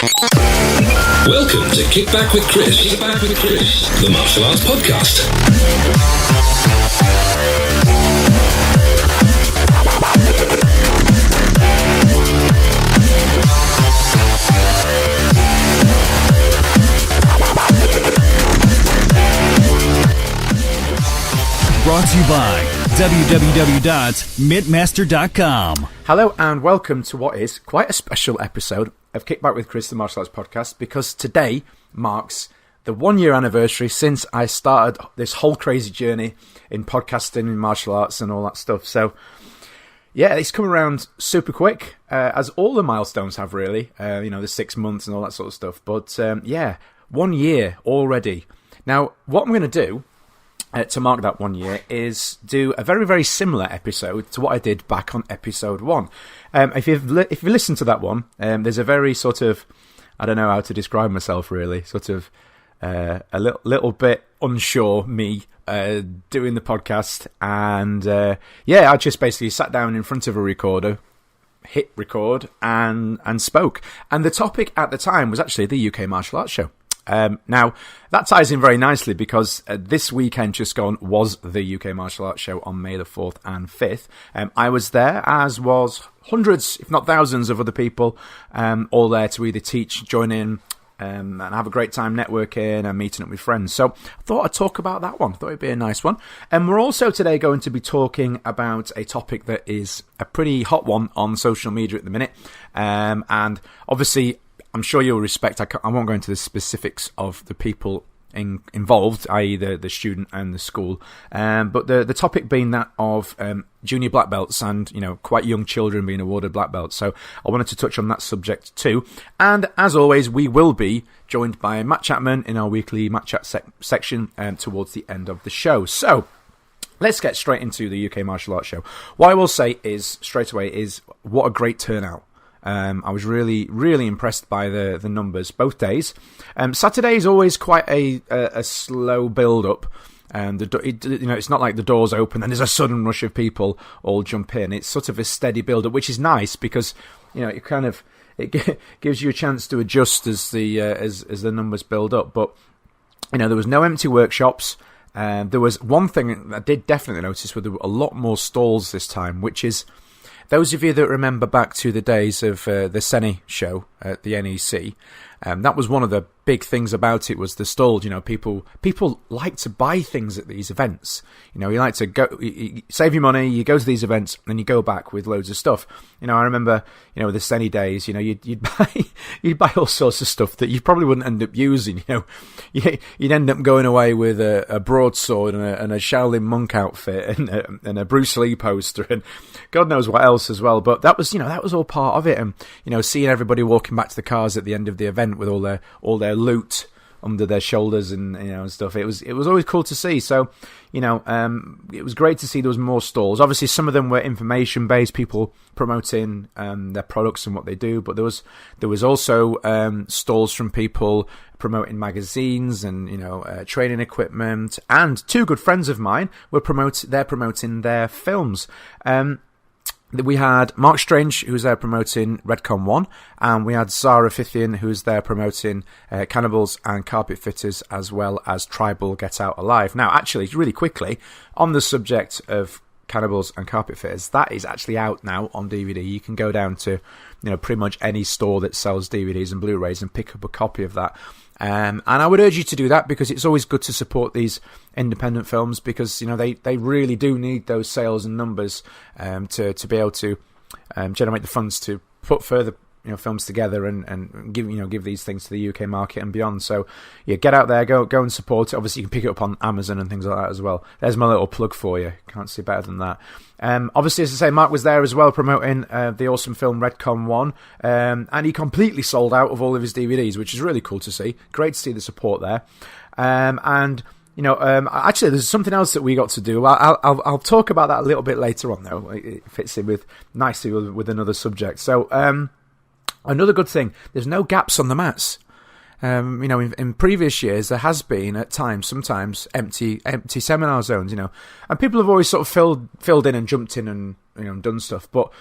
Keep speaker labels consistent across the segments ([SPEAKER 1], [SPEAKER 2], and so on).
[SPEAKER 1] Welcome to Kick Back with Chris. Kick Back with Chris, the martial arts podcast.
[SPEAKER 2] Brought to you by www.mittmaster.com.
[SPEAKER 3] Hello and welcome to what is quite a special episode of Kick Back with Chris, the martial arts podcast, because today marks the 1 year anniversary since I started this whole crazy journey in podcasting and martial arts and all that stuff. So yeah, it's come around super quick, as all the milestones have really, the 6 months and all that sort of stuff. But 1 year already. Now, what I'm going to do to mark that 1 year is do a very, very similar episode to what I did back on episode 1. If you've listened to that one, there's a very sort of, I don't know how to describe myself really, sort of a little bit unsure me doing the podcast, and I just basically sat down in front of a recorder, hit record, and spoke. And the topic at the time was actually the UK Martial Arts Show. Now, that ties in very nicely because this weekend just gone was the UK Martial Arts Show on May the 4th and 5th. I was there, as was hundreds, if not thousands of other people, all there to either teach, join in, and have a great time networking and meeting up with friends. So I thought I'd talk about that one. I thought it'd be a nice one. And we're also today going to be talking about a topic that is a pretty hot one on social media at the minute. And obviously, I'm sure you'll respect, I won't go into the specifics of the people involved, i.e. the student and the school, but the topic being that of junior black belts and, quite young children being awarded black belts. So I wanted to touch on that subject too. And as always, we will be joined by Matt Chapman in our weekly Matt Chat section towards the end of the show. So let's get straight into the UK Martial Arts Show. What I will say is, straight away, is what a great turnout. I was really, really impressed by the numbers both days. Saturday is always quite a slow build-up. It's not like the doors open and there's a sudden rush of people all jump in. It's sort of a steady build-up, which is nice because it gives you a chance to adjust as the numbers build up. But there was no empty workshops. There was one thing I did definitely notice, where there were a lot more stalls this time, which is, those of you that remember back to the days of the Seni show at the NEC, that was one of the big things about it, was the stalls. People like to buy things at these events. You like to go, you save your money, you go to these events, and you go back with loads of stuff. I remember, the Seni days, you'd buy all sorts of stuff that you probably wouldn't end up using. You'd end up going away with a broadsword and a Shaolin monk outfit and a Bruce Lee poster and God knows what else as well. But that was all part of it. And seeing everybody walking back to the cars at the end of the event with all their loot under their shoulders and stuff. It was always cool to see. So it was great to see there was more stalls. Obviously, some of them were information based, people promoting their products and what they do. But there was also stalls from people promoting magazines and training equipment. And two good friends of mine were promoting their films. We had Mark Strange, who's there promoting Redcon 1, and we had Zara Fithian, who's there promoting Cannibals and Carpet Fitters, as well as Tribal Get Out Alive. Now, actually, really quickly, on the subject of Cannibals and Carpet Fitters, that is actually out now on DVD. You can go down to pretty much any store that sells DVDs and Blu-rays and pick up a copy of that. And I would urge you to do that, because it's always good to support these independent films, because they really do need those sales and numbers to be able to generate the funds to put further films together and give these things to the UK market and beyond. So yeah, get out there, go and support it. Obviously, you can pick it up on Amazon and things like that as well. There's my little plug for you. Can't see better than that. Obviously, as I say, Mark was there as well promoting the awesome film Redcon 1, and he completely sold out of all of his DVDs, which is really cool to see. Great to see the support there. Actually, there's something else that we got to do. I'll talk about that a little bit later on, though. It fits in nicely with another subject. So another good thing, there's no gaps on the mats. In previous years, there has been at times, sometimes empty seminar zones, and people have always sort of filled in and jumped in and done stuff. But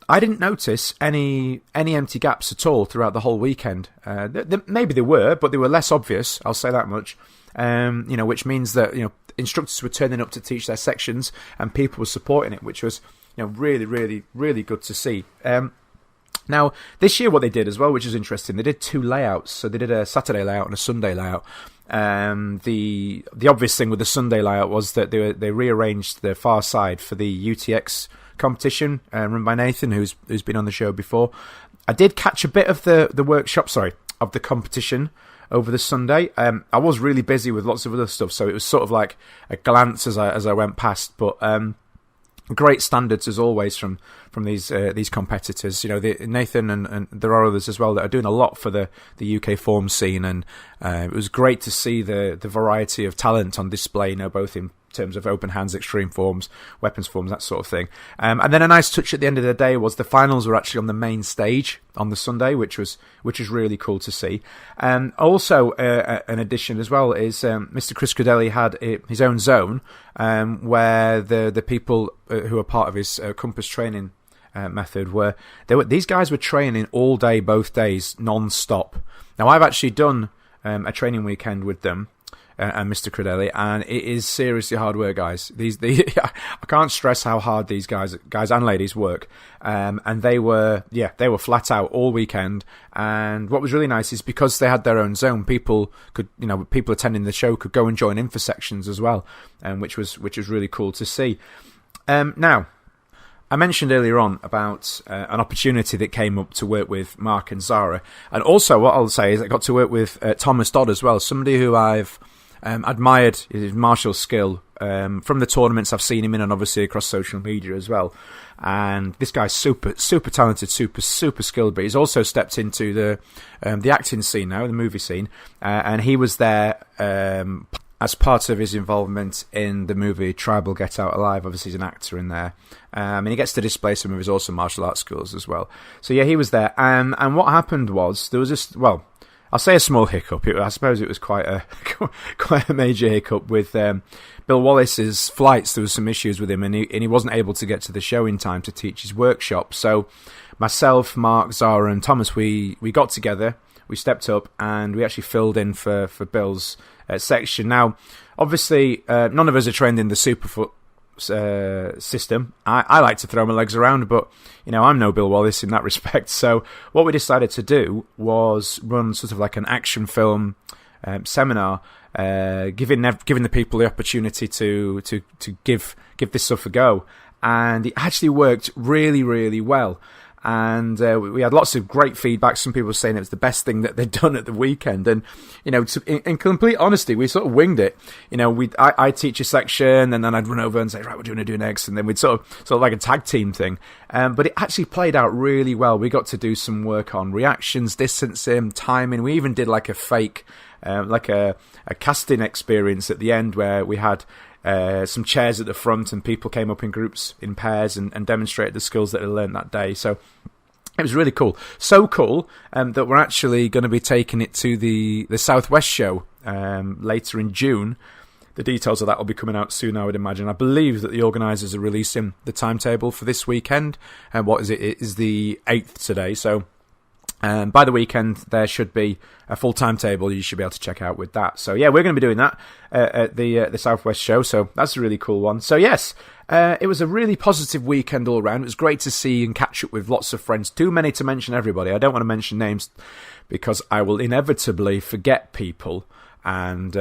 [SPEAKER 3] I didn't notice any empty gaps at all throughout the whole weekend. Maybe there were, but they were less obvious. I'll say that much. Which means that instructors were turning up to teach their sections, and people were supporting it, which was really, really, really good to see. Now, this year what they did as well, which is interesting, they did 2 layouts. So they did a Saturday layout and a Sunday layout. The obvious thing with the Sunday layout was that they rearranged the far side for the UTX competition run by Nathan, who's been on the show before. I did catch a bit of the of the competition over the Sunday. I was really busy with lots of other stuff, so it was sort of like a glance as I went past, but great standards as always from these competitors. Nathan and there are others as well that are doing a lot for the UK form scene, and it was great to see the variety of talent on display. Both in terms of open hands, extreme forms, weapons forms, that sort of thing. And then a nice touch at the end of the day was the finals were actually on the main stage on the Sunday, which was really cool to see. Also, an addition as well is Mr. Chris Credelli had his own zone where the people who are part of his compass training method these guys were training all day, both days, non-stop. Now, I've actually done a training weekend with them. And Mr. Credelli, and it is seriously hard work, guys. I can't stress how hard these guys and ladies work. And they were flat out all weekend. And what was really nice is because they had their own zone, people attending the show could go and join in for sections as well, which was really cool to see. Now, I mentioned earlier on about an opportunity that came up to work with Mark and Zara, and also what I'll say is I got to work with Thomas Dodd as well, somebody who I've admired his martial skill from the tournaments I've seen him in, and obviously across social media as well. And this guy's super talented, super skilled, but he's also stepped into the acting scene now, the movie scene, and he was there as part of his involvement in the movie Tribal Get Out Alive. Obviously he's an actor in there, and he gets to display some of his awesome martial arts skills as well. So yeah, he was there, and what happened was there was this, well, I'll say a small hiccup. I suppose it was quite a major hiccup with Bill Wallace's flights. There was some issues with him, and he wasn't able to get to the show in time to teach his workshop. So myself, Mark, Zara, and Thomas, we got together, we stepped up, and we actually filled in for Bill's section. Now, obviously, none of us are trained in the Superfoot system. I like to throw my legs around, but I'm no Bill Wallace in that respect. So what we decided to do was run sort of like an action film seminar, giving the people the opportunity to give this stuff a go, and it actually worked really, really well. And we had lots of great feedback. Some people were saying it was the best thing that they'd done at the weekend. And, in complete honesty, we sort of winged it. I'd teach a section, and then I'd run over and say, right, what do you want to do next? And then we'd sort of like a tag team thing. But it actually played out really well. We got to do some work on reactions, distancing, timing. We even did like a fake, like a casting experience at the end where we had some chairs at the front, and people came up in groups, in pairs, and demonstrated the skills that they learned that day. So it was really cool. So cool that we're actually going to be taking it to the Southwest show later in June. The details of that will be coming out soon, I would imagine. I believe that the organisers are releasing the timetable for this weekend. And what is it? It is the 8th today. So by the weekend, there should be a full timetable you should be able to check out with that. So yeah, we're going to be doing that at the Southwest show. So that's a really cool one. So yes, it was a really positive weekend all around. It was great to see and catch up with lots of friends. Too many to mention everybody. I don't want to mention names because I will inevitably forget people and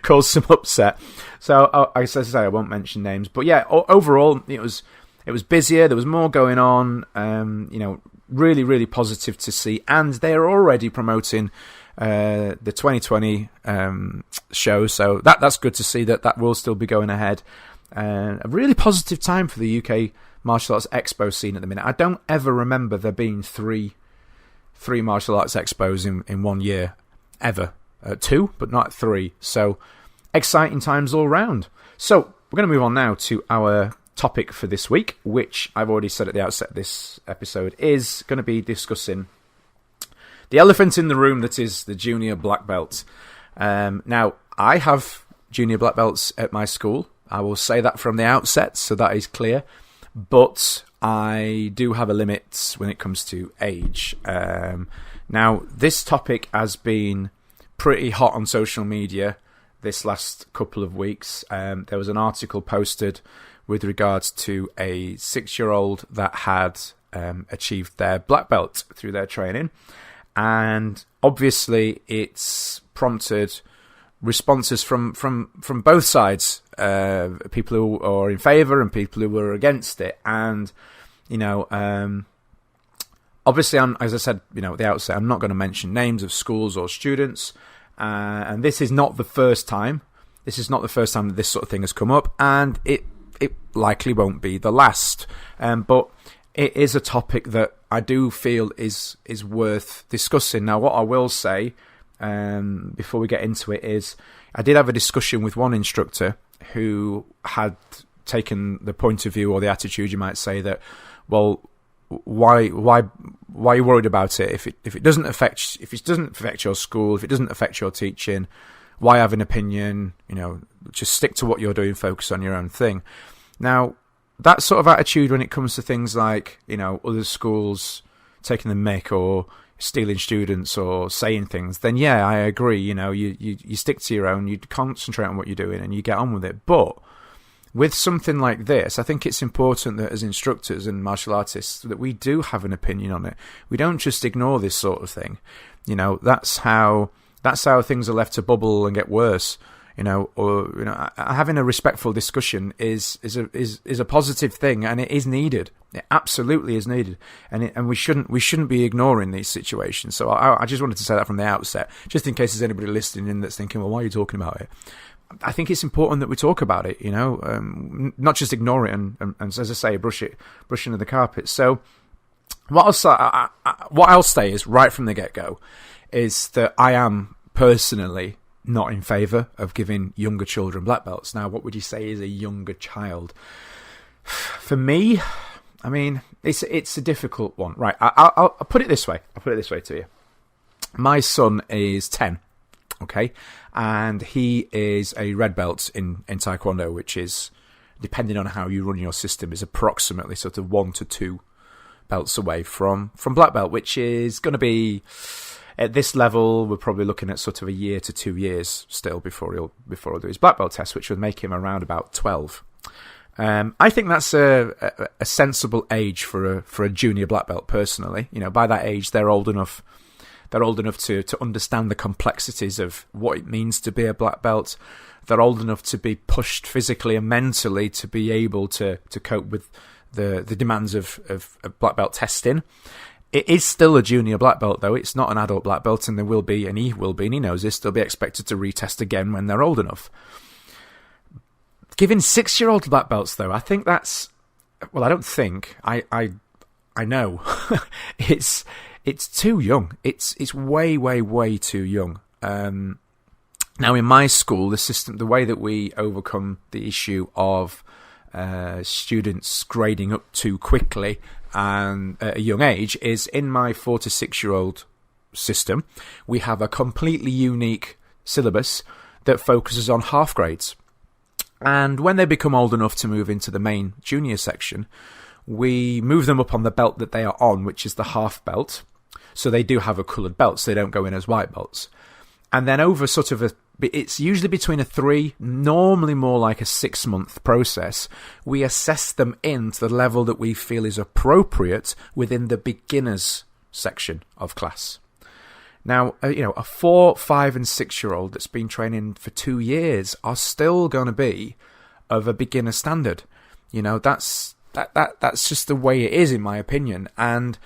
[SPEAKER 3] cause some upset. So as I say, I won't mention names. But yeah, overall it was busier. There was more going on. Really, really positive to see, and they're already promoting the 2020 show, so that's good to see that will still be going ahead. A really positive time for the UK martial arts expo scene at the minute. I don't ever remember there being three martial arts expos in 1 year, ever. 2, but not 3. So exciting times all round. So we're going to move on now to our topic for this week, which I've already said at the outset of this episode is going to be discussing the elephant in the room that is the junior black belt. Now, I have junior black belts at my school. I will say that from the outset, so that is clear. but I do have a limit when it comes to age. Now, this topic has been pretty hot on social media this last couple of weeks. There was an article posted with regards to a 6-year-old that had achieved their black belt through their training, and obviously it's prompted responses from both sides, people who are in favour and people who are against it. And obviously, as I said, at the outset, I'm not going to mention names of schools or students, and this is not the first time. This is not the first time that this sort of thing has come up, and it likely won't be the last. But it is a topic that I do feel is worth discussing. Now, what I will say before we get into it is, I did have a discussion with one instructor who had taken the point of view, or the attitude, you might say, that, well, why are you worried about it if it doesn't affect your school, if it doesn't affect your teaching? Why have an opinion? Just stick to what you're doing, focus on your own thing. Now, that sort of attitude when it comes to things like, other schools taking the mick or stealing students or saying things, then yeah, I agree. You stick to your own, you concentrate on what you're doing and you get on with it. But with something like this, I think it's important that as instructors and martial artists that we do have an opinion on it. We don't just ignore this sort of thing. That's how things are left to bubble and get worse. Having a respectful discussion is a positive thing, and it is needed. It absolutely is needed, and we shouldn't be ignoring these situations. So I just wanted to say that from the outset, just in case there's anybody listening in that's thinking, well, why are you talking about it? I think it's important that we talk about it, not just ignore it and as I say, brush under the carpet. So what I'll say is, right from the get-go, is that I am personally not in favour of giving younger children black belts. Now, what would you say is a younger child? For me, I mean, it's a difficult one. Right, I'll put it this way. I'll put it this way to you. My son is 10, okay? And he is a red belt in Taekwondo, which is, depending on how you run your system, is approximately sort of 1 to 2 belts away from black belt, which is going to be... At this level, we're probably looking at sort of a year to 2 years still before he'll do his black belt test, which would make him around about 12. I think that's a sensible age for a junior black belt. Personally, by that age, they're old enough. They're old enough to understand the complexities of what it means to be a black belt. They're old enough to be pushed physically and mentally to be able to cope with the demands of black belt testing. It is still a junior black belt, though. It's not an adult black belt, and there will be, and he will be, and he knows this, they'll be expected to retest again when they're old enough. Giving 6-year-old black belts, though, I think that's... Well, I don't think. I know. It's too young. It's way, way, way too young. Now, in my school, the way that we overcome the issue of students grading up too quickly and at a young age is, in my 4 to 6-year-old system, we have a completely unique syllabus that focuses on half grades. And when they become old enough to move into the main junior section, we move them up on the belt that they are on, which is the half belt. So they do have a coloured belt, so they don't go in as white belts. And then over sort of it's usually between a 3, normally more like a 6-month process, we assess them into the level that we feel is appropriate within the beginners section of class. Now, a 4, 5 and 6-year-old that's been training for 2 years are still going to be of a beginner standard. That's just the way it is, in my opinion. And,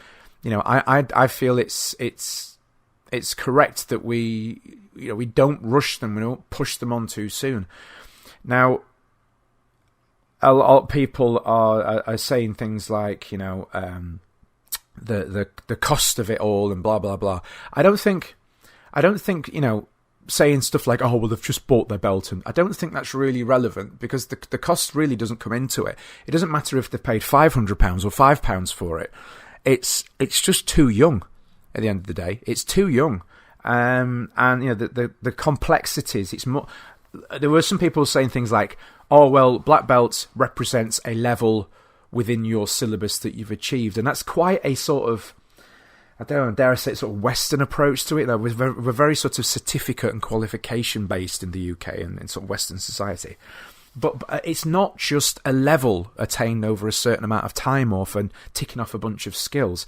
[SPEAKER 3] I feel it's correct that we don't rush them, we don't push them on too soon. Now, a lot of people are saying things like, the cost of it all and blah blah blah. I don't think saying stuff like, oh well, they've just bought their belt, and I don't think that's really relevant, because the cost really doesn't come into it. It doesn't matter if they've paid £500 or £5 for it. It's just too young. At the end of the day, it's too young, and the complexities. It's more. There were some people saying things like, "Oh well, black belt represents a level within your syllabus that you've achieved. And that's quite a sort of, I don't know, dare I say, sort of Western approach to it. Though we're very sort of certificate and qualification based in the UK and in sort of Western society. But it's not just a level attained over a certain amount of time or for ticking off a bunch of skills.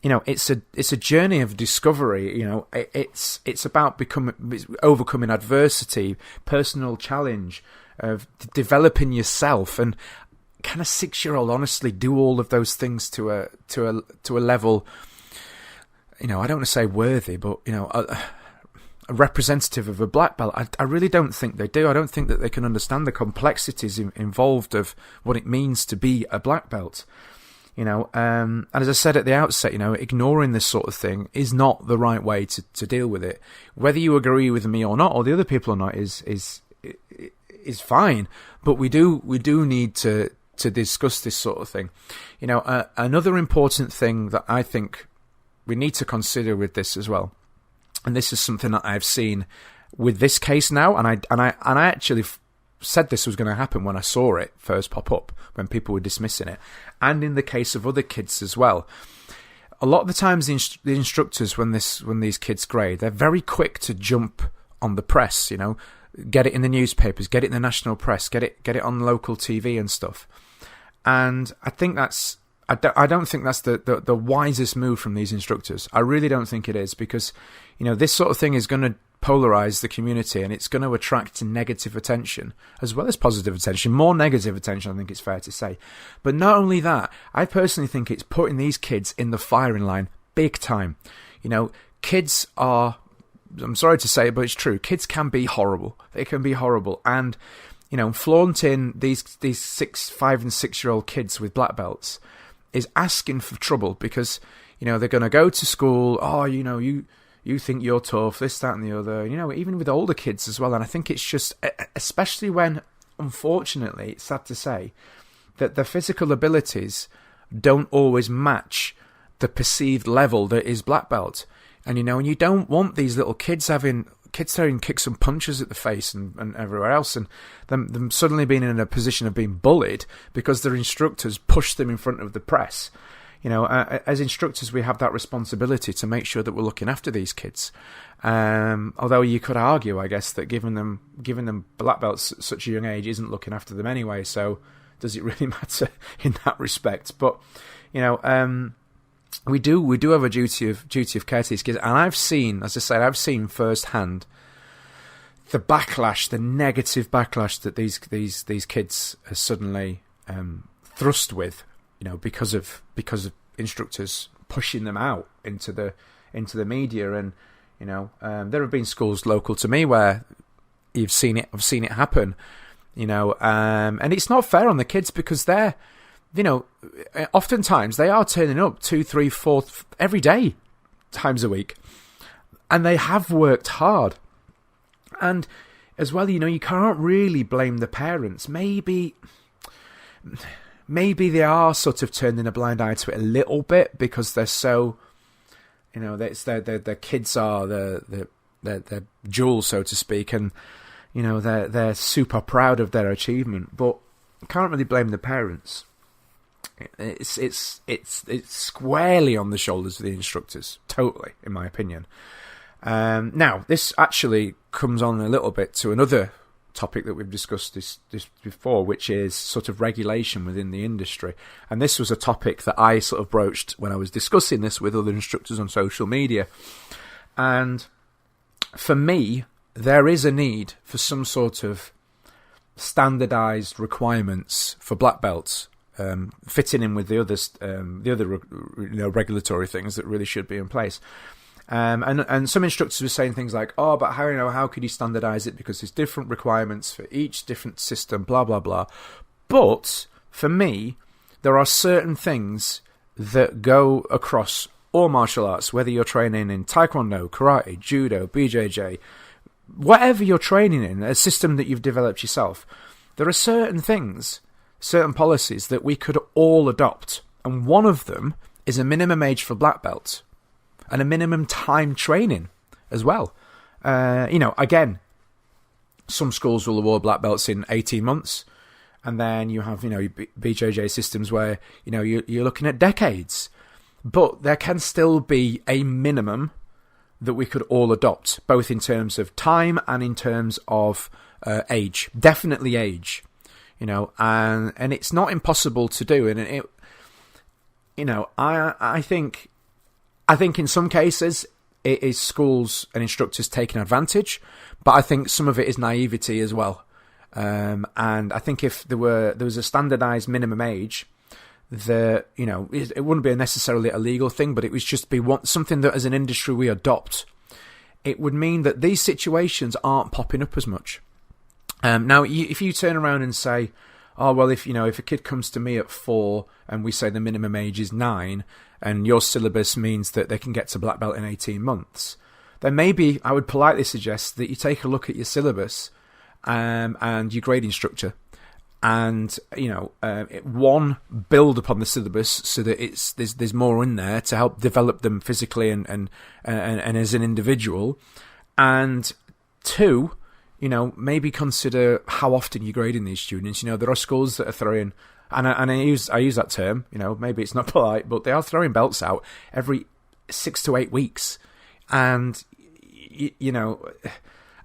[SPEAKER 3] It's a journey of discovery. It's about overcoming adversity, personal challenge, of developing yourself. And can a 6-year-old honestly do all of those things to a level? I don't want to say worthy, but a representative of a black belt. I really don't think they do. I don't think that they can understand the complexities involved of what it means to be a black belt. And as I said at the outset, ignoring this sort of thing is not the right way to deal with it. Whether you agree with me or not, or the other people or not, is fine. But we do need to discuss this sort of thing. Another important thing that I think we need to consider with this as well, and this is something that I've seen with this case now, and I actually said this was going to happen when I saw it first pop up, when people were dismissing it, and in the case of other kids as well. A lot of the times the instructors, when these kids grade, they're very quick to jump on the press, get it in the newspapers, get it in the national press, get it on local TV and stuff. And I think I don't think that's the wisest move from these instructors. I really don't think it is, because this sort of thing is going to polarize the community, and it's going to attract negative attention as well as positive attention. More negative attention, I think it's fair to say. But not only that, I personally think it's putting these kids in the firing line big time. Kids are, I'm sorry to say it, but it's true, kids can be horrible. They can be horrible. And flaunting these 5 and 6-year-old kids with black belts is asking for trouble, because they're going to go to school. Oh, you think you're tough, this, that, and the other. Even with older kids as well. And I think it's just, especially when, unfortunately, it's sad to say, that the physical abilities don't always match the perceived level that is black belt. And and you don't want these little kids throwing kicks and punches at the face and everywhere else, and them suddenly being in a position of being bullied because their instructors pushed them in front of the press. As instructors, we have that responsibility to make sure that we're looking after these kids. Although you could argue, I guess, that giving them black belts at such a young age isn't looking after them anyway. So does it really matter in that respect? But we do have a duty of care to these kids, and I've seen firsthand the backlash, the negative backlash that these kids are suddenly thrust with, because of instructors pushing them out into the media. And there have been schools local to me where I've seen it happen, and it's not fair on the kids, because they're, oftentimes they are turning up 2, 3, 4 every day, times a week, and they have worked hard. And as well, you can't really blame the parents. Maybe they are sort of turning a blind eye to it a little bit, because they're so, their kids are their jewels, so to speak, and they're super proud of their achievement. But can't really blame the parents. It's squarely on the shoulders of the instructors, totally, in my opinion. Now, this actually comes on a little bit to another topic that we've discussed this before, which is sort of regulation within the industry. And this was a topic that I sort of broached when I was discussing this with other instructors on social media. And for me, there is a need for some sort of standardized requirements for black belts, fitting in with the other regulatory things that really should be in place. And some instructors were saying things like, oh, but how could you standardize it, because there's different requirements for each different system, blah, blah, blah. But for me, there are certain things that go across all martial arts, whether you're training in Taekwondo, Karate, Judo, BJJ, whatever you're training in, a system that you've developed yourself. There are certain things, certain policies that we could all adopt. And one of them is a minimum age for black belts and a minimum time training as well. Again, some schools will award black belts in 18 months. and then you have BJJ systems where you're looking at decades. But there can still be a minimum that we could all adopt, both in terms of time and in terms of age. Definitely age, and it's not impossible to do. And I think in some cases it is schools and instructors taking advantage, but I think some of it is naivety as well. And I think if there was a standardized minimum age, it wouldn't be necessarily a legal thing, but it would just be something that as an industry we adopt. It would mean that these situations aren't popping up as much. Now, if you turn around and say, oh, well, if a kid comes to me at 4 and we say the minimum age is 9 and your syllabus means that they can get to black belt in 18 months, then maybe I would politely suggest that you take a look at your syllabus and your grading structure and, build upon the syllabus so that there's more in there to help develop them physically and as an individual. And 2, maybe consider how often you're grading these students. There are schools that are throwing, and I use that term, maybe it's not polite, but they are throwing belts out every 6 to 8 weeks. And,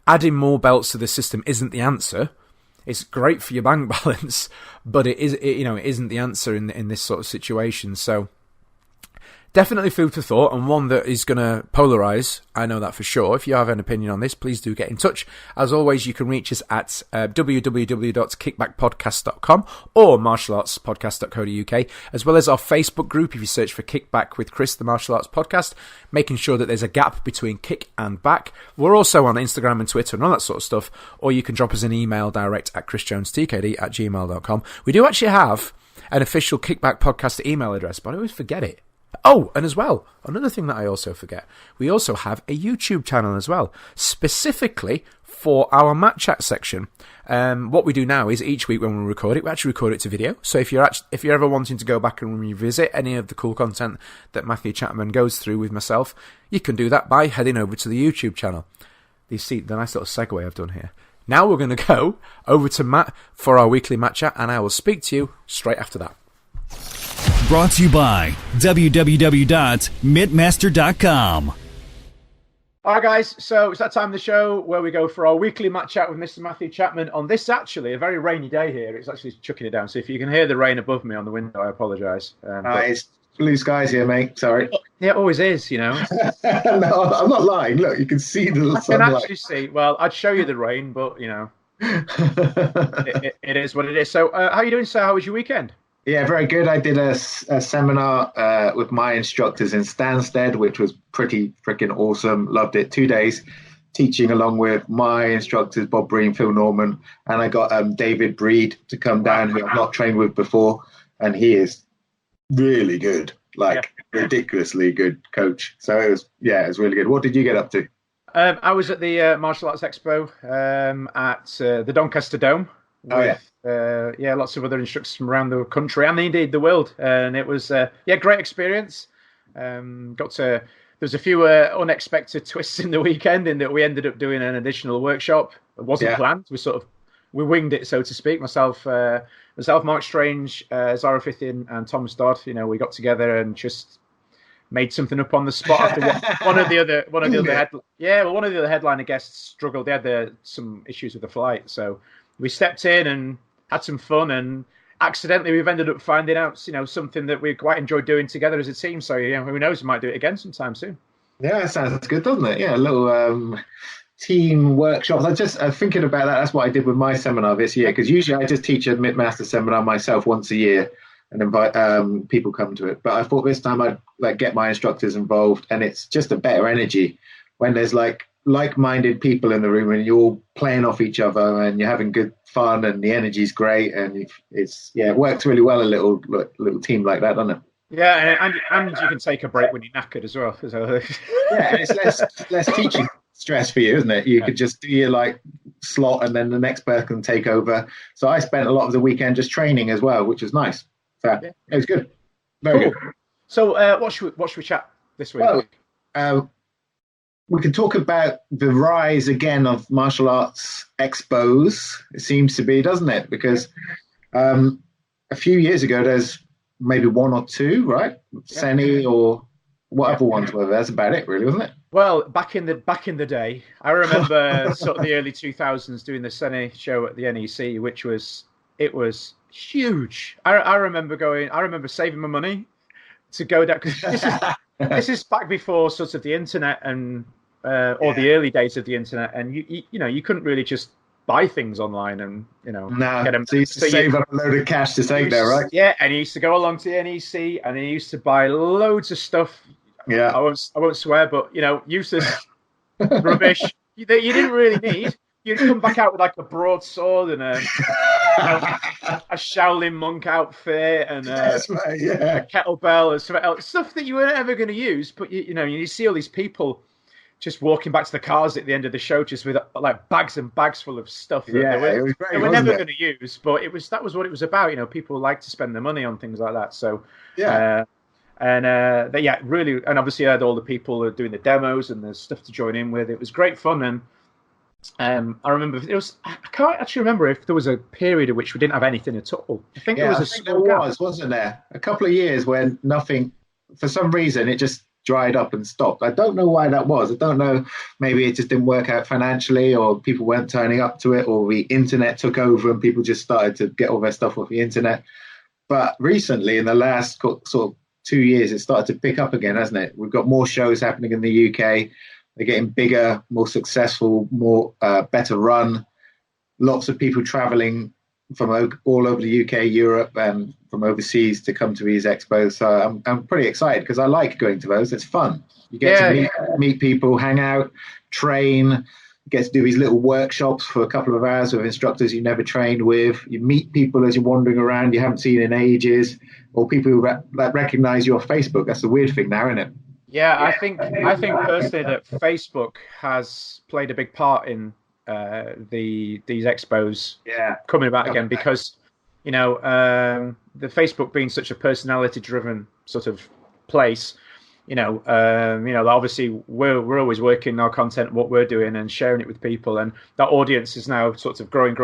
[SPEAKER 3] adding more belts to the system isn't the answer. It's great for your bank balance, but it isn't the answer in this sort of situation. So definitely food for thought, and one that is going to polarize. I know that for sure. If you have an opinion on this, please do get in touch. As always, you can reach us at www.kickbackpodcast.com or martialartspodcast.co.uk, as well as our Facebook group. If you search for Kickback with Chris, the Martial Arts Podcast, making sure that there's a gap between kick and back. We're also on Instagram and Twitter and all that sort of stuff, or you can drop us an email direct at chrisjonestkd@gmail.com. We do actually have an official Kickback Podcast email address, but I always forget it. Oh, and as well, another thing that I also forget, we also have a YouTube channel as well, specifically for our Mat Chat section. What we do now is each week when we record it, we actually record it to video. So if you're ever wanting to go back and revisit any of the cool content that Matthew Chapman goes through with myself, you can do that by heading over to the YouTube channel. You see the nice little segue I've done here. Now we're going to go over to Matt for our weekly Mat Chat, and I will speak to you straight after that.
[SPEAKER 2] Brought to you by www.mittmaster.com.
[SPEAKER 3] All right, guys, so it's that time of the show where we go for our weekly Mat Chat with Mr. Matthew Chapman on this, actually, a very rainy day here. It's actually chucking it down, so if you can hear the rain above me on the window, I apologise.
[SPEAKER 4] It's blue skies here, mate. Sorry.
[SPEAKER 3] Yeah, it always is,
[SPEAKER 4] No, I'm not lying. Look, you can see the sunlight.
[SPEAKER 3] I can actually see. Well, I'd show you the rain, but, it is what it is. So, how are you doing, sir? How was your weekend?
[SPEAKER 4] Yeah, very good. I did a seminar with my instructors in Stansted, which was pretty freaking awesome. Loved it. 2 days teaching along with my instructors, Bob Breen, Phil Norman, and I got David Breed to come down, who I've not trained with before, and he is really good, ridiculously good coach. So it was really good. What did you get up to?
[SPEAKER 3] I was at the Martial Arts Expo at the Doncaster Dome. Lots of other instructors from around the country and indeed the world, and it was great experience. There was a few unexpected twists in the weekend in that we ended up doing an additional workshop. It wasn't planned. We winged it, so to speak. Myself, Mark Strange, Zara Fithian, and Thomas Dodd. We got together and just made something up on the spot after one of the other headliner guests struggled. They had some issues with the flight, so we stepped in and had some fun, and accidentally we've ended up finding out, something that we quite enjoyed doing together as a team. So, who knows, we might do it again sometime soon. Yeah,
[SPEAKER 4] it sounds good, doesn't it? Yeah, a little team workshops. I just thinking about that. That's what I did with my seminar this year, because usually I just teach a Mittmaster seminar myself once a year and invite people come to it. But I thought this time I'd get my instructors involved, and it's just a better energy when there's like-minded people in the room and you're all playing off each other and you're having good fun and the energy's great, and it works really well, a little team like that, doesn't it?
[SPEAKER 3] Yeah, and you can take a break when you're knackered as well. So.
[SPEAKER 4] Yeah, and it's less teaching stress for you, isn't it? You could just do your slot and then the next person can take over. So I spent a lot of the weekend just training as well, which was nice. So it was good. Very good.
[SPEAKER 3] So what should we chat this week?
[SPEAKER 4] Well, we can talk about the rise again of martial arts expos. It seems to be, doesn't it? Because A few years ago, there's maybe one or two, right? Seni or what other ones were there? That's about it, really, wasn't it?
[SPEAKER 3] Well, back in the day, I remember sort of the early 2000s doing the Sene show at the NEC, which was it was huge. I remember going. I remember saving my money to go down because this is back before sort of the internet and or the early days of the internet, and you couldn't really just buy things online and
[SPEAKER 4] No,
[SPEAKER 3] get them.
[SPEAKER 4] so you used to save up a load of cash to take there, right?
[SPEAKER 3] Yeah, and he used to go along to the NEC and he used to buy loads of stuff.
[SPEAKER 4] Yeah.
[SPEAKER 3] I won't swear, but useless rubbish that you didn't really need. You'd come back out with like a broadsword and a Shaolin monk outfit and
[SPEAKER 4] That's right, yeah.
[SPEAKER 3] a kettlebell and something else, stuff that you weren't ever going to use. But you see all these people just walking back to the cars at the end of the show, just with like bags and bags full of stuff that
[SPEAKER 4] it was great,
[SPEAKER 3] they were never going to use. But that was what it was about. People like to spend their money on things like that. So really, and obviously I had all the people doing the demos and the stuff to join in with. It was great fun, and I remember I can't actually remember if there was a period in which we didn't have anything at all. I think there was
[SPEAKER 4] wasn't there? A couple of years when nothing, for some reason, it just dried up and stopped. I don't know why that was. I don't know. Maybe it just didn't work out financially, or people weren't turning up to it, or the internet took over and people just started to get all their stuff off the internet. But recently, in the last sort of 2 years, it started to pick up again, hasn't it? We've got more shows happening in the UK. They're getting bigger, more successful, more better run. Lots of people traveling from all over the UK, Europe, and from overseas to come to these expos. So I'm pretty excited because I like going to those. It's fun. You get to meet people, hang out, train. You get to do these little workshops for a couple of hours with instructors you never trained with. You meet people as you're wandering around you haven't seen in ages, or people who recognize you off Facebook. That's the weird thing now, isn't it?
[SPEAKER 3] Yeah, I think personally that Facebook has played a big part in these expos coming back again because the Facebook being such a personality-driven sort of place. Obviously we're always working our content, what we're doing, and sharing it with people, and that audience is now sort of growing,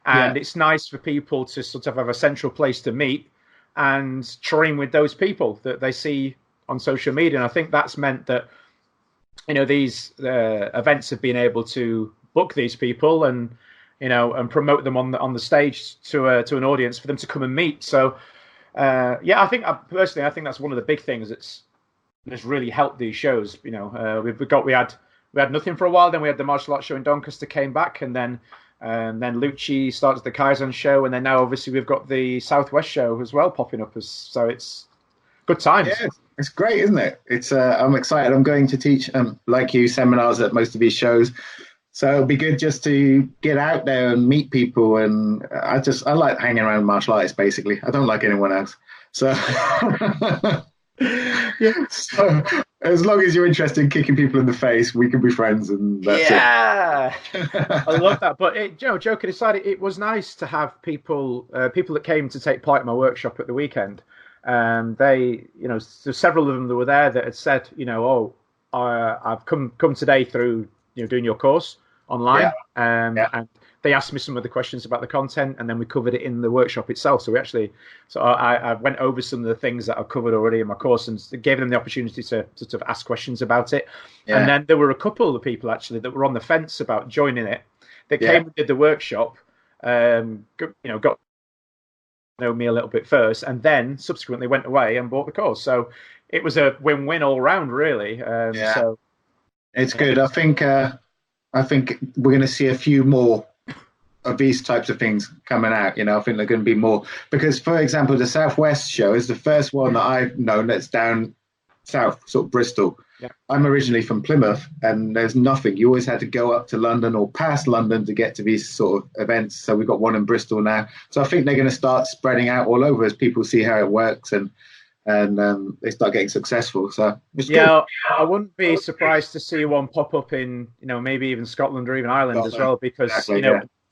[SPEAKER 3] and it's nice for people to sort of have a central place to meet and train with those people that they see on social media. And I think that's meant that these events have been able to book these people and and promote them on the stage to an audience for them to come and meet. So I think that's one of the big things that's really helped these shows. We had nothing for a while, then we had the martial arts show in Doncaster came back, and then Lucci started the Kaizen show, and then now obviously we've got the Southwest show as well popping up. So it's good times.
[SPEAKER 4] Yeah, it's great, isn't it? It's I'm excited. I'm going to teach like you seminars at most of these shows, so it'll be good just to get out there and meet people. And I like hanging around martial artists. Basically, I don't like anyone else. So. So as long as you're interested in kicking people in the face, we can be friends, and that's it.
[SPEAKER 3] I love that. But joking aside, it was nice to have people that came to take part in my workshop at the weekend. They, so several of them that were there that had said, I've come today through doing your course online, and they asked me some of the questions about the content, and then we covered it in the workshop itself. So I went over some of the things that I've covered already in my course and gave them the opportunity to sort of ask questions about it. Yeah. And then there were a couple of people actually that were on the fence about joining it. They came and did the workshop, got to know me a little bit first, and then subsequently went away and bought the course. So it was a win-win all round, really. So
[SPEAKER 4] it's good. I think we're going to see a few more of these types of things coming out. I think they're going to be more, because, for example, the Southwest show is the first one that I've known that's down south, sort of Bristol. Yeah. I'm originally from Plymouth, and there's nothing. You always had to go up to London or past London to get to these sort of events. So we've got one in Bristol now. So I think they're going to start spreading out all over as people see how it works and they start getting successful. So it's good.
[SPEAKER 3] I wouldn't be surprised to see one pop up in maybe even Scotland or even Ireland as well, because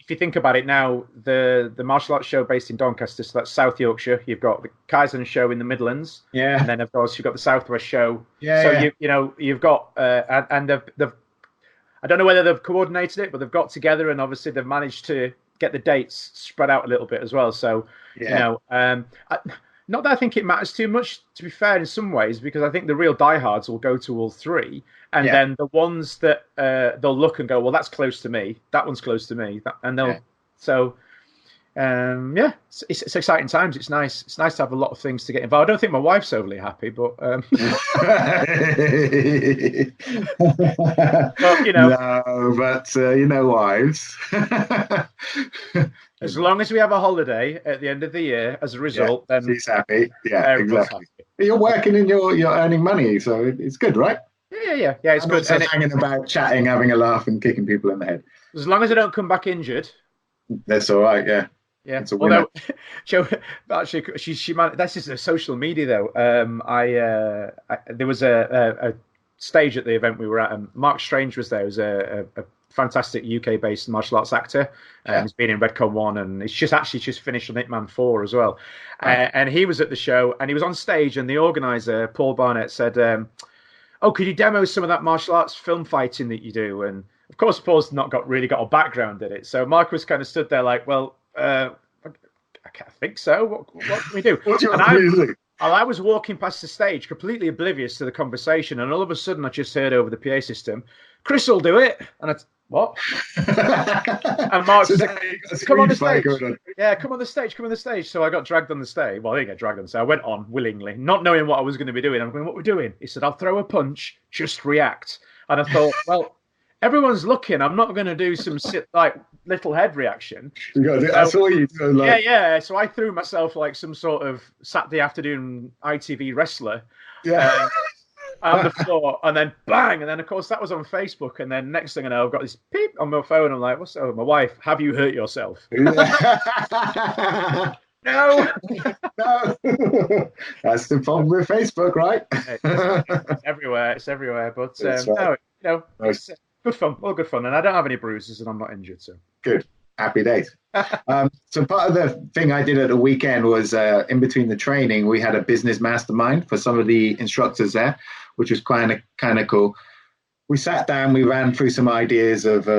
[SPEAKER 3] if you think about it now, the martial arts show based in Doncaster, so that's South Yorkshire. You've got the Kaizen show in the Midlands, and then of course you've got the Southwest show. You've got and they've I don't know whether they've coordinated it, but they've got together and obviously they've managed to get the dates spread out a little bit as well. So not that I think it matters too much, to be fair, in some ways, because I think the real diehards will go to all three, and then the ones that they'll look and go, well, that's close to me, that one's close to me, and they'll so. It's exciting times. It's nice. It's nice to have a lot of things to get involved. I don't think my wife's overly happy, but but
[SPEAKER 4] wives.
[SPEAKER 3] As long as we have a holiday at the end of the year as a result, then
[SPEAKER 4] she's happy. Yeah, exactly.
[SPEAKER 3] Happy.
[SPEAKER 4] You're working and you're earning money, so it's good, right?
[SPEAKER 3] Yeah. It's good.
[SPEAKER 4] And hanging about, chatting, having a laugh, and kicking people in the head.
[SPEAKER 3] As long as I don't come back injured,
[SPEAKER 4] that's all right. Yeah.
[SPEAKER 3] Yeah, although Joe, actually, she might. This is a social media though. There was a stage at the event we were at, and Mark Strange was there. He was a fantastic UK-based martial arts actor. He's been in Redcon 1, and he's just finished on Hitman 4 as well. And he was at the show, and he was on stage, and the organizer Paul Barnett said, "Oh, could you demo some of that martial arts film fighting that you do?" And of course, Paul's not really got a background in it, so Mark was kind of stood there like, "Well." I think so. What can we do? I was walking past the stage, completely oblivious to the conversation, and all of a sudden, I just heard over the PA system, "Chris will do it." And what? And Mark said, "Come on the stage." Yeah, come on the stage. So I got dragged on the stage. Well, I didn't get dragged on the stage. I went on willingly, not knowing what I was going to be doing. I'm going, "What we're doing?" He said, "I'll throw a punch, just react." And I thought, well. Everyone's looking. I'm not going to do some little head reaction.
[SPEAKER 4] I saw you do
[SPEAKER 3] Yeah. So I threw myself like some sort of Saturday afternoon ITV wrestler on the floor, and then bang, and then of course that was on Facebook, and then next thing I know, I've got this beep on my phone. I'm like, "What's up?" My wife, "Have you hurt yourself?" No.
[SPEAKER 4] That's the problem with Facebook, right?
[SPEAKER 3] It's everywhere. But it's good fun, all good fun, and I don't have any bruises, and I'm not injured, so
[SPEAKER 4] good, happy days. So part of the thing I did at the weekend was in between the training, we had a business mastermind for some of the instructors there, which was kind of cool. We sat down, we ran through some ideas of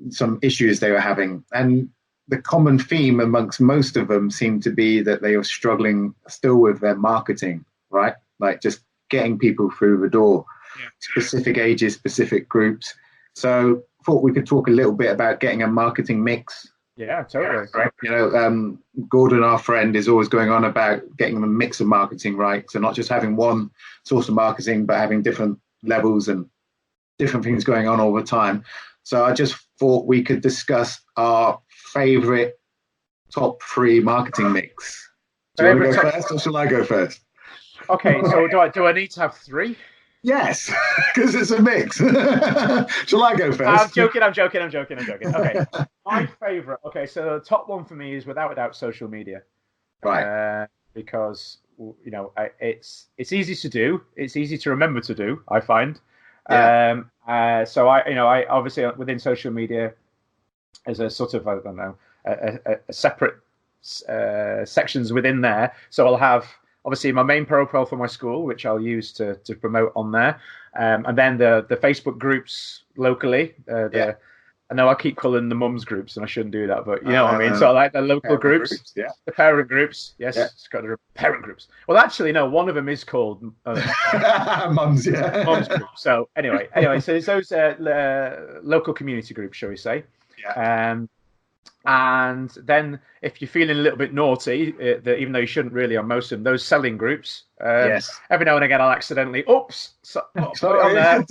[SPEAKER 4] some issues they were having, and the common theme amongst most of them seemed to be that they were struggling still with their marketing, right? Like just getting people through the door, specific ages, specific groups. So thought we could talk a little bit about getting a marketing mix.
[SPEAKER 3] Yeah, totally.
[SPEAKER 4] Right. Gordon, our friend, is always going on about getting the mix of marketing right. So not just having one source of marketing, but having different levels and different things going on all the time. So I just thought we could discuss our favorite top 3 marketing mix. Do you want to go first, or shall I go first?
[SPEAKER 3] Okay, so do I need to have 3?
[SPEAKER 4] Yes, because it's a mix. Shall I go first?
[SPEAKER 3] I'm joking. Okay, my favorite. Okay, so the top one for me is without a doubt social media,
[SPEAKER 4] right?
[SPEAKER 3] Because it's easy to do. It's easy to remember to do. I find. So I obviously within social media, as a sort of a separate sections within there. So I'll have. Obviously, my main profile for my school, which I'll use to promote on there, and then the Facebook groups locally. I know I keep calling the mums groups, and I shouldn't do that, but you know what I mean. So I like the local groups, the parent groups. Yes, it's got the parent groups. Well, actually, no, one of them is called
[SPEAKER 4] mums. Yeah,
[SPEAKER 3] mums group. So anyway, so it's those local community groups, shall we say?
[SPEAKER 4] Yeah.
[SPEAKER 3] And then if you're feeling a little bit naughty, even though you shouldn't really on most of them, those selling groups, every now and again I'll accidentally, sorry on there.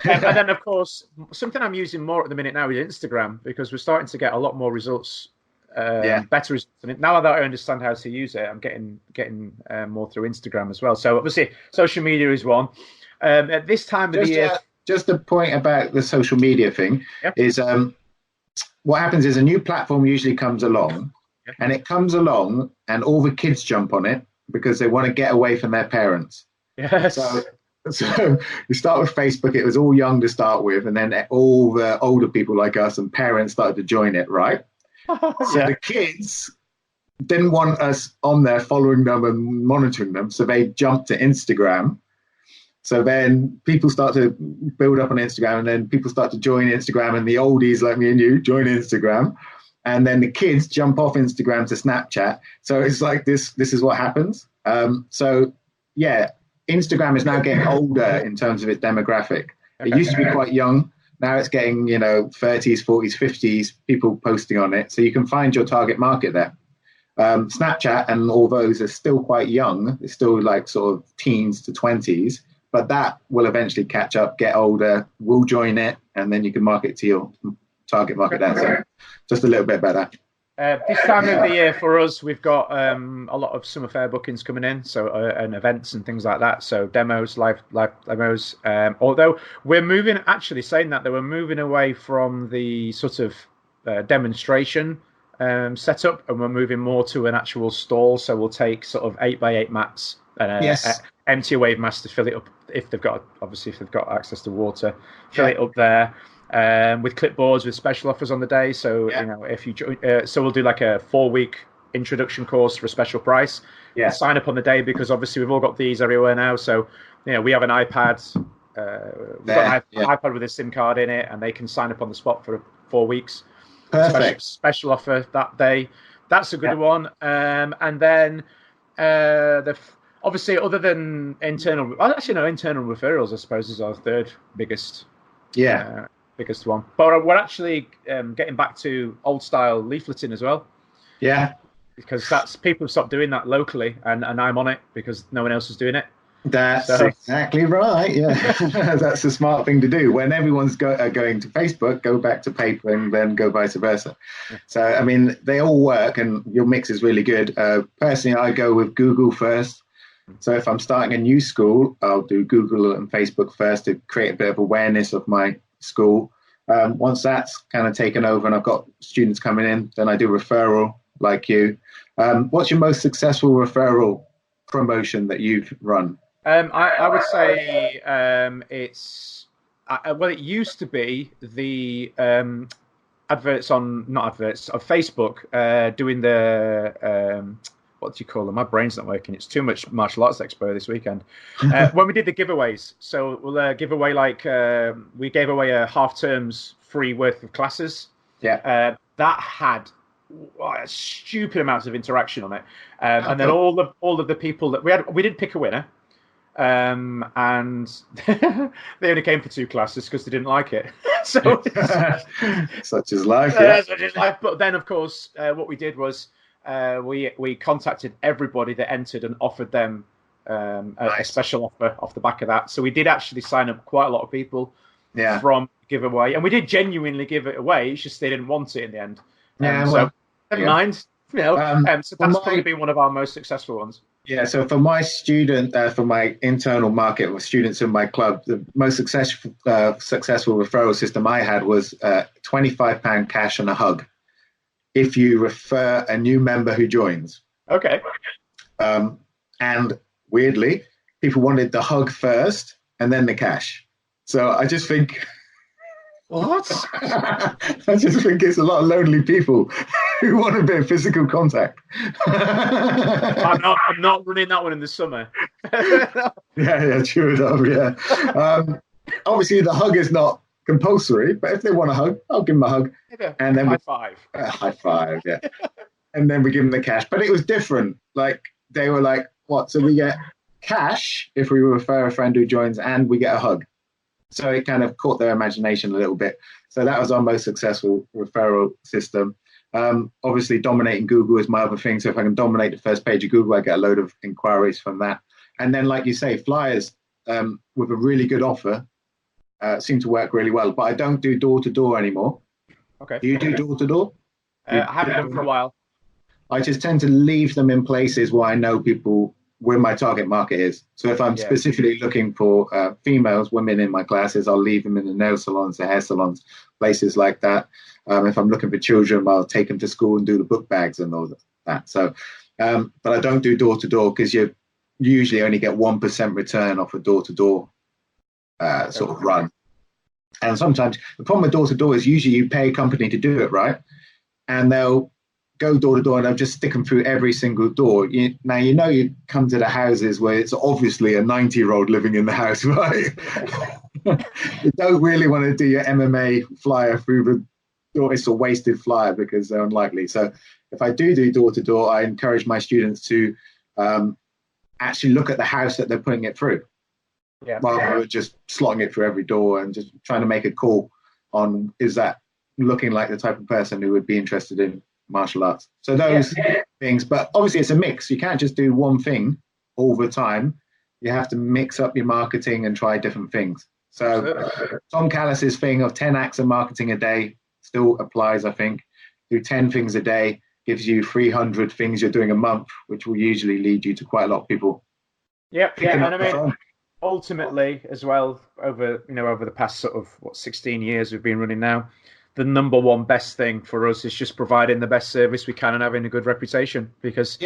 [SPEAKER 3] And then, of course, something I'm using more at the minute now is Instagram, because we're starting to get a lot more results, better results. And now that I understand how to use it, I'm getting more through Instagram as well. So obviously, social media is one. At this time of the year...
[SPEAKER 4] Just a point about the social media thing is... what happens is a new platform usually comes along, and it comes along and all the kids jump on it because they want to get away from their parents.
[SPEAKER 3] Yes.
[SPEAKER 4] So you start with Facebook. It was all young to start with, and then all the older people like us and parents started to join it, right? So the kids didn't want us on there following them and monitoring them, so they jumped to Instagram. So then people start to build up on Instagram, and then people start to join Instagram, and the oldies like me and you join Instagram, and then the kids jump off Instagram to Snapchat. So it's like this is what happens. So yeah, Instagram is now getting older in terms of its demographic. It used to be quite young. Now it's getting, 30s, 40s, 50s people posting on it. So you can find your target market there. Snapchat and all those are still quite young. It's still like sort of teens to 20s, but that will eventually catch up, get older, we'll join it, and then you can market to your target market there. So just a little bit about that.
[SPEAKER 3] This time of the year for us, we've got a lot of summer fair bookings coming in, so and events and things like that. So demos, live demos. Although we're moving, actually saying that we're moving away from the sort of demonstration setup, and we're moving more to an actual stall. So we'll take sort of 8x8 mats, empty a wave master, fill it up if they've got access to water, fill it up there. With clipboards with special offers on the day. So if you join, so we'll do like a 4-week introduction course for a special price. Sign up on the day, because obviously we've all got these everywhere now. So we have an iPad. We've got an iPad with a SIM card in it, and they can sign up on the spot for 4 weeks.
[SPEAKER 4] Perfect.
[SPEAKER 3] Special offer that day. That's a good one. And then obviously, other than internal referrals, I suppose, is our third biggest. Biggest one. But we're actually getting back to old style leafleting as well. Yeah. Because people have stopped doing that locally, and I'm on it because no one else is doing it.
[SPEAKER 4] That's exactly right. Yeah. That's a smart thing to do. When everyone's going to Facebook, go back to paper, and then go vice versa. So, I mean, they all work, and your mix is really good. Personally, I go with Google first. So if I'm starting a new school, I'll do Google and Facebook first to create a bit of awareness of my school. Once that's kind of taken over and I've got students coming in, then I do referral like you. What's your most successful referral promotion that you've run?
[SPEAKER 3] I would say it used to be the adverts on Facebook, doing the what do you call them? My brain's not working. It's too much martial arts expo this weekend. When we did the giveaways, so we'll give away we gave away a half term's free worth of classes. That had stupid amounts of interaction on it, and then all of the people that we didn't pick a winner, and they only came for 2 classes because they didn't like it. So
[SPEAKER 4] such is life.
[SPEAKER 3] Such is life. But then, of course, what we did was. We contacted everybody that entered and offered them a special offer off the back of that. So we did actually sign up quite a lot of people from giveaway, and we did genuinely give it away. It's just they didn't want it in the end. So never mind. So that's probably been one of our most successful ones.
[SPEAKER 4] Yeah. So for my for my internal market with students in my club, the most successful referral system I had was £25 cash and a hug if you refer a new member who joins.
[SPEAKER 3] Okay.
[SPEAKER 4] And weirdly, people wanted the hug first and then the cash. So I just think...
[SPEAKER 3] What?
[SPEAKER 4] I just think it's a lot of lonely people who want a bit of physical contact.
[SPEAKER 3] I'm not running that one in the summer.
[SPEAKER 4] True enough, obviously, the hug is not compulsory, but if they want a hug, I'll give them a hug. And then high five, yeah. And then we give them the cash. But it was different. Like, they were like, what? So we get cash if we refer a friend who joins, and we get a hug. So it kind of caught their imagination a little bit. So that was our most successful referral system. Obviously, dominating Google is my other thing. So if I can dominate the first page of Google, I get a load of inquiries from that. And then, like you say, flyers with a really good offer seem to work really well. But I don't do door-to-door anymore.
[SPEAKER 3] Okay.
[SPEAKER 4] Do you do door-to-door?
[SPEAKER 3] I haven't done for a while.
[SPEAKER 4] I just tend to leave them in places where I know people, where my target market is. So if I'm specifically looking for females, women in my classes, I'll leave them in the nail salons, the hair salons, places like that. If I'm looking for children, I'll take them to school and do the book bags and all that. So, but I don't do door-to-door because you usually only get 1% return off a door-to-door sort of run. And sometimes the problem with door-to-door is usually you pay a company to do it, right? And they'll go door to door and I'll just stick them through every single door. Now, you come to the houses where it's obviously a 90-year-old living in the house, right? You don't really want to do your MMA flyer through the door. It's a wasted flyer because they're unlikely. So if I do door to door, I encourage my students to actually look at the house that they're putting it through, rather than just slotting it through every door and just trying to make a call on, is that looking like the type of person who would be interested in martial arts. So those things, but obviously it's a mix. You can't just do one thing all the time. You have to mix up your marketing and try different things. So Tom Callis's thing of 10 acts of marketing a day still applies, I think. Do 10 things a day gives you 300 things you're doing a month, which will usually lead you to quite a lot of people.
[SPEAKER 3] And I mean, ultimately as well, over the past sort of 16 years we've been running now, the number one best thing for us is just providing the best service we can and having a good reputation, because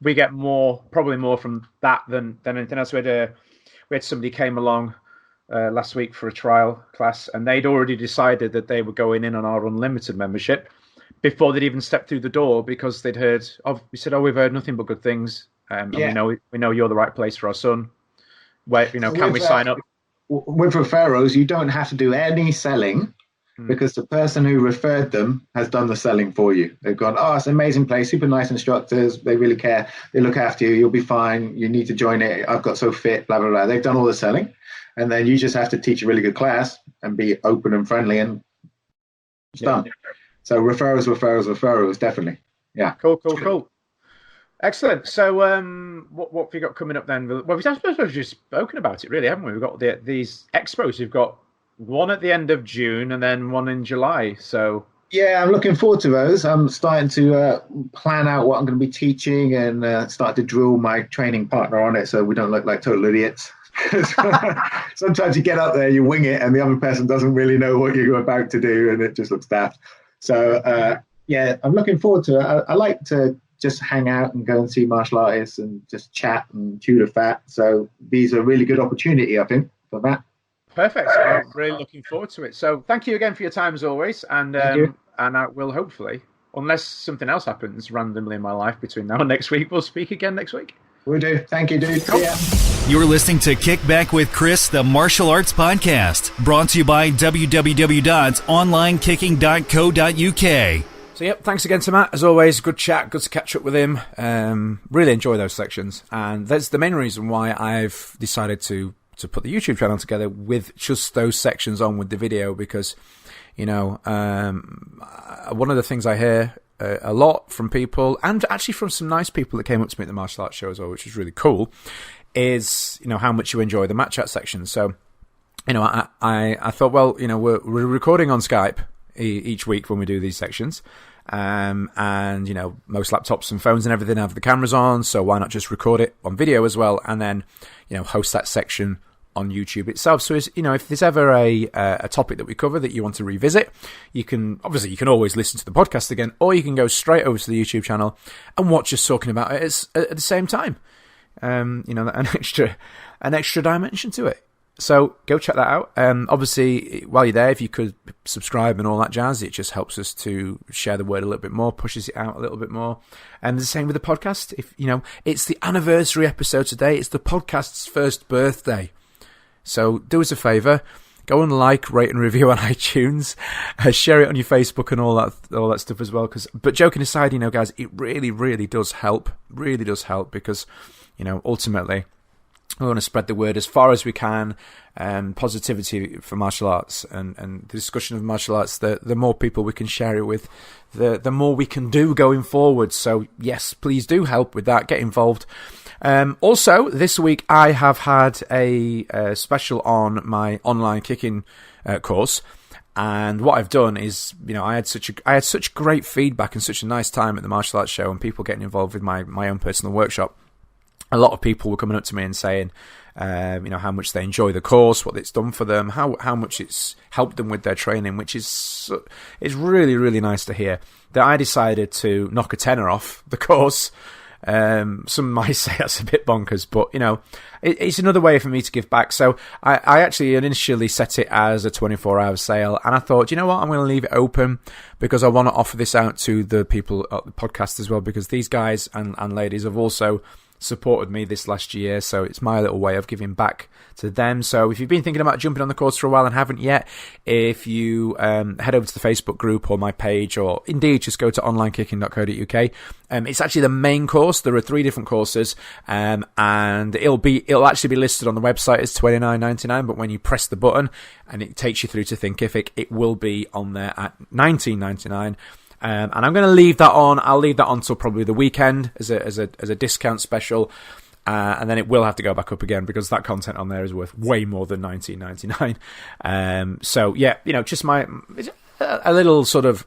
[SPEAKER 3] we get probably more from that than anything else. We had somebody came along last week for a trial class, and they'd already decided that they were going in on our unlimited membership before they'd even stepped through the door, because they'd heard we said, we've heard nothing but good things, and we know you're the right place for our son. Where can we sign up?
[SPEAKER 4] With referrals, you don't have to do any selling, because the person who referred them has done the selling for you. They've gone, it's an amazing place, super nice instructors, they really care, they look after you, you'll be fine, you need to join it, I've got so fit, blah, blah, blah. They've done all the selling. And then you just have to teach a really good class and be open and friendly, and it's done. So referrals, definitely. Yeah.
[SPEAKER 3] Cool. Excellent. So what have you got coming up then? Well, I suppose we've just spoken about it, really, haven't we? We've got these expos. We've got one at the end of June and then one in July. So
[SPEAKER 4] yeah, I'm looking forward to those. I'm starting to plan out what I'm going to be teaching and start to drill my training partner on it so we don't look like total idiots. Sometimes you get up there, you wing it, and the other person doesn't really know what you're about to do, and it just looks daft. So I'm looking forward to it. I like to just hang out and go and see martial artists and just chat and chew the fat. So these are a really good opportunity, I think, for that.
[SPEAKER 3] Perfect. I'm really looking forward to it. So thank you again for your time as always. And I will hopefully, unless something else happens randomly in my life between now and next week, we'll speak again next week.
[SPEAKER 4] We'll do. Thank you, dude. Cool. Yeah.
[SPEAKER 2] You're listening to Kickback with Chris, the martial arts podcast, brought to you by www.onlinekicking.co.uk.
[SPEAKER 3] So, thanks again to Matt. As always, good chat, good to catch up with him. Really enjoy those sections. And that's the main reason why I've decided to put the YouTube channel together with just those sections on with the video, because, one of the things I hear a lot from people, and actually from some nice people that came up to me at the martial arts show as well, which is really cool, is, how much you enjoy the Mat Chat section. So, I thought, well, we're recording on Skype each week when we do these sections. And, most laptops and phones and everything have the cameras on, so why not just record it on video as well, and then, host that section on YouTube itself. So, if there's ever a topic that we cover that you want to revisit, you can always listen to the podcast again, or you can go straight over to the YouTube channel and watch us talking about it at the same time. An extra dimension to it. So go check that out. Obviously, while you're there, if you could subscribe and all that jazz, it just helps us to share the word a little bit more, pushes it out a little bit more. And the same with the podcast. If it's the anniversary episode today, it's the podcast's first birthday. So do us a favour, go and like, rate and review on iTunes, share it on your Facebook and all that stuff as well. But joking aside, guys, it really, really does help. Really does help, because ultimately, we want to spread the word as far as we can, and positivity for martial arts and the discussion of martial arts. The more people we can share it with, the more we can do going forward. So yes, please do help with that. Get involved. Also, this week I have had a special on my online kicking course. And what I've done is, I had such great feedback and such a nice time at the martial arts show, and people getting involved with my own personal workshop. A lot of people were coming up to me and saying, how much they enjoy the course, what it's done for them, how much it's helped them with their training, which is really, really nice to hear. That I decided to knock a tenner off the course Some might say that's a bit bonkers, but it's another way for me to give back. So I actually initially set it as a 24-hour sale, and I thought, you know what, I'm going to leave it open because I want to offer this out to the people at the podcast as well, because these guys and ladies have also supported me this last year, so it's my little way of giving back to them. So if you've been thinking about jumping on the course for a while and haven't yet, if you head over to the Facebook group or my page, or indeed just go to onlinekicking.co.uk, it's actually the main course. There are 3 different courses, and it'll actually be listed on the website as $29.99, but when you press the button and it takes you through to Thinkific, it will be on there at $19.99. And I'm going to leave that on. I'll leave that on till probably the weekend as a discount special, and then it will have to go back up again because that content on there is worth way more than $19.99. So yeah, just a little sort of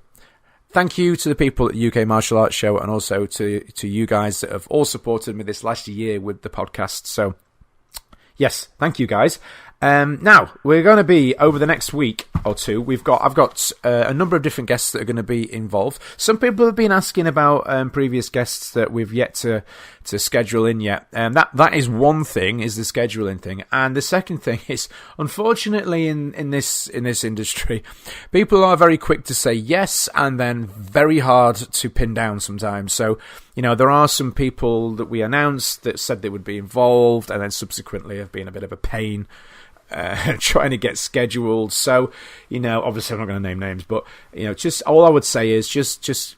[SPEAKER 3] thank you to the people at the UK Martial Arts Show, and also to you guys that have all supported me this last year with the podcast. So yes, thank you guys. Now we're going to be over the next week or two. I've got a number of different guests that are going to be involved. Some people have been asking about previous guests that we've yet to schedule in yet. That is one thing, is the scheduling thing, and the second thing is, unfortunately, in this industry, people are very quick to say yes and then very hard to pin down sometimes. So there are some people that we announced that said they would be involved, and then subsequently have been a bit of a pain trying to get scheduled. So, obviously I'm not going to name names, but, just all I would say is just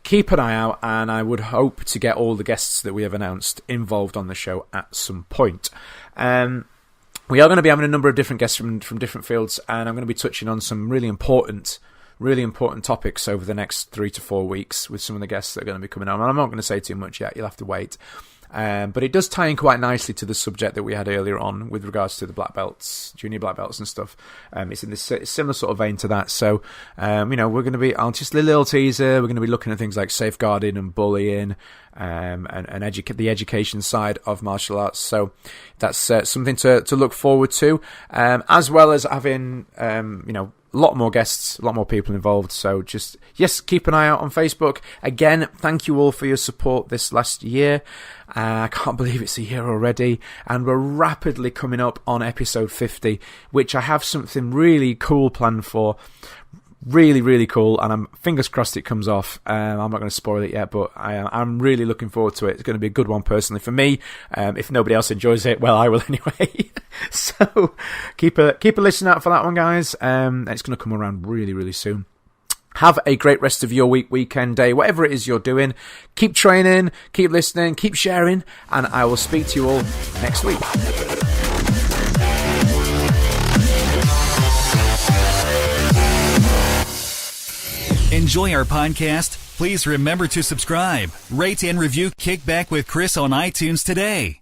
[SPEAKER 3] keep an eye out, and I would hope to get all the guests that we have announced involved on the show at some point. We are going to be having a number of different guests from different fields, and I'm going to be touching on some really important topics over the next 3 to 4 weeks with some of the guests that are going to be coming on. And I'm not going to say too much yet. You'll have to wait. But it does tie in quite nicely to the subject that we had earlier on with regards to the black belts, junior black belts and stuff. It's in this similar sort of vein to that. So, we're going to be, I'll just a little teaser, we're going to be looking at things like safeguarding and bullying, and the education side of martial arts. So that's something to look forward to, as well as having, a lot more guests, a lot more people involved. So keep an eye out on Facebook. Again, thank you all for your support this last year. I can't believe it's a year already, and we're rapidly coming up on episode 50, which I have something really cool planned for. Really, really cool, and I'm fingers crossed it comes off. I'm not going to spoil it yet, but I'm really looking forward to it. It's going to be a good one personally for me. If nobody else enjoys it, well, I will anyway. So keep a listen out for that one, guys. It's going to come around really, really soon. Have a great rest of your weekend, day, whatever it is you're doing. Keep training, keep listening, keep sharing, and I will speak to you all next week.
[SPEAKER 2] Enjoy our podcast? Please remember to subscribe, rate, and review Kickback with Chris on iTunes today.